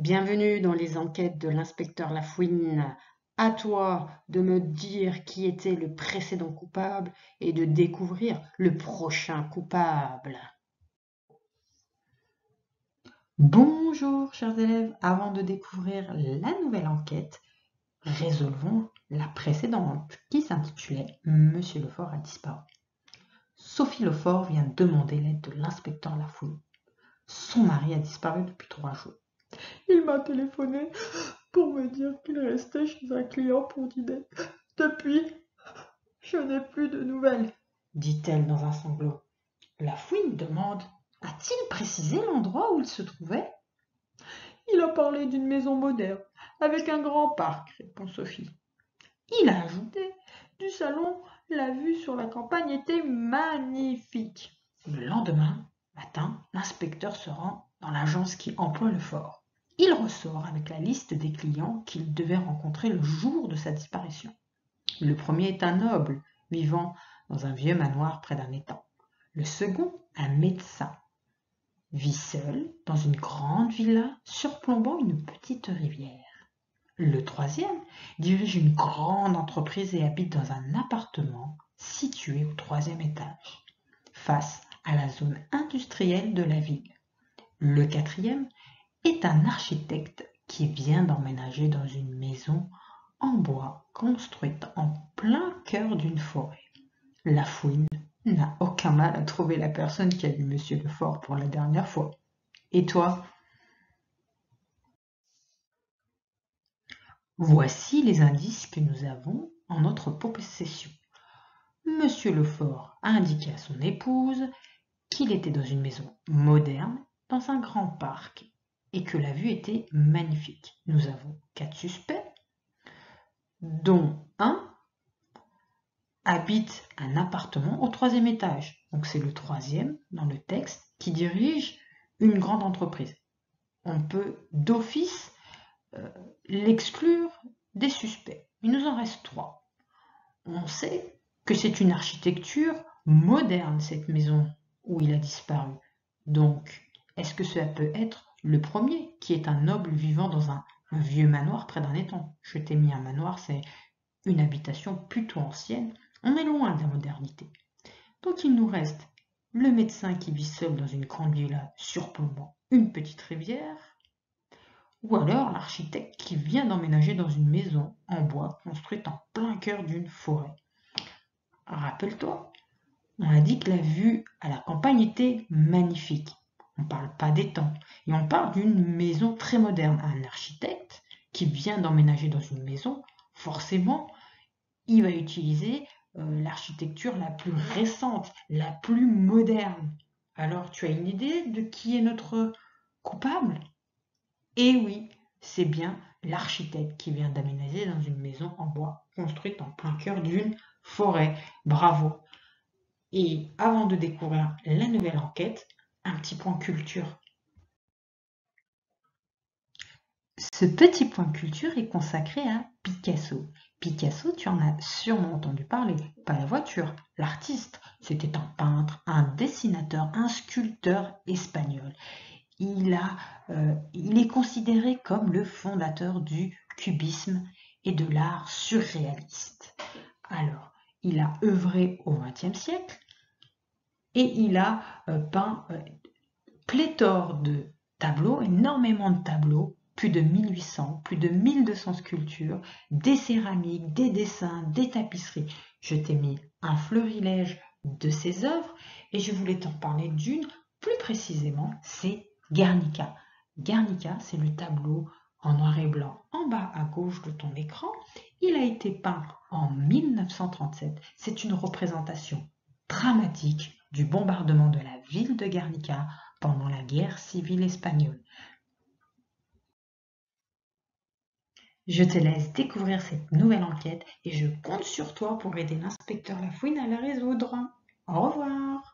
Bienvenue dans les enquêtes de l'inspecteur Lafouine. À toi de me dire qui était le précédent coupable et de découvrir le prochain coupable. Bonjour chers élèves, avant de découvrir la nouvelle enquête, résolvons la précédente qui s'intitulait Monsieur Lefort a disparu. Sophie Lefort vient demander l'aide de l'inspecteur Lafouine. Son mari a disparu depuis 3 jours. Il m'a téléphoné pour me dire qu'il restait chez un client pour dîner. Depuis, je n'ai plus de nouvelles, dit-elle dans un sanglot. Lafouine demande: a-t-il précisé l'endroit où il se trouvait? Il a parlé d'une maison moderne, avec un grand parc, répond Sophie. Il a ajouté: du salon, la vue sur la campagne était magnifique. Le lendemain matin, l'inspecteur se rend dans l'agence qui emploie Lefort. Il ressort avec la liste des clients qu'il devait rencontrer le jour de sa disparition. Le premier est un noble, vivant dans un vieux manoir près d'un étang. Le second, un médecin, vit seul dans une grande villa surplombant une petite rivière. Le troisième dirige une grande entreprise et habite dans un appartement situé au 3e étage, face à la zone industrielle de la ville. Le quatrième est un architecte qui vient d'emménager dans une maison en bois construite en plein cœur d'une forêt. Lafouine n'a aucun mal à trouver la personne qui a vu Monsieur Lefort pour la dernière fois. Et toi? Voici les indices que nous avons en notre possession. Monsieur Lefort a indiqué à son épouse qu'il était dans une maison moderne, dans un grand parc, et que la vue était magnifique. Nous avons 4 suspects, dont un habite un appartement au 3e étage. Donc c'est le troisième dans le texte qui dirige une grande entreprise. On peut d'office l'exclure des suspects. Il nous en reste 3. On sait que c'est une architecture moderne, cette maison où il a disparu. Donc, est-ce que cela peut être le premier, qui est un noble vivant dans un vieux manoir près d'un étang? Je t'ai mis un manoir, c'est une habitation plutôt ancienne. On est loin de la modernité. Donc il nous reste le médecin qui vit seul dans une grande villa surplombant une petite rivière, ou alors l'architecte qui vient d'emménager dans une maison en bois construite en plein cœur d'une forêt. Rappelle-toi, on a dit que la vue à la campagne était magnifique. On ne parle pas d'étang. Et on parle d'une maison très moderne. Un architecte qui vient d'emménager dans une maison, forcément, il va utiliser l'architecture la plus récente, la plus moderne. Alors, tu as une idée de qui est notre coupable? Eh oui, c'est bien l'architecte qui vient d'aménager dans une maison en bois construite en plein cœur d'une forêt. Bravo! Et avant de découvrir la nouvelle enquête, un petit point culture. Ce petit point culture est consacré à Picasso. Picasso, tu en as sûrement entendu parler, pas la voiture, l'artiste. C'était un peintre, un dessinateur, un sculpteur espagnol. Il est considéré comme le fondateur du cubisme et de l'art surréaliste. Alors, il a œuvré au XXe siècle et il a peint pléthore de tableaux, énormément de tableaux, plus de 1800, plus de 1200 sculptures, des céramiques, des dessins, des tapisseries. Je t'ai mis un florilège de ses œuvres et je voulais t'en parler d'une plus précisément, c'est Guernica. Guernica, c'est le tableau en noir et blanc en bas à gauche de ton écran. Il a été peint en 1937. C'est une représentation dramatique du bombardement de la ville de Guernica pendant la guerre civile espagnole. Je te laisse découvrir cette nouvelle enquête et je compte sur toi pour aider l'inspecteur Lafouine à la résoudre. Au revoir.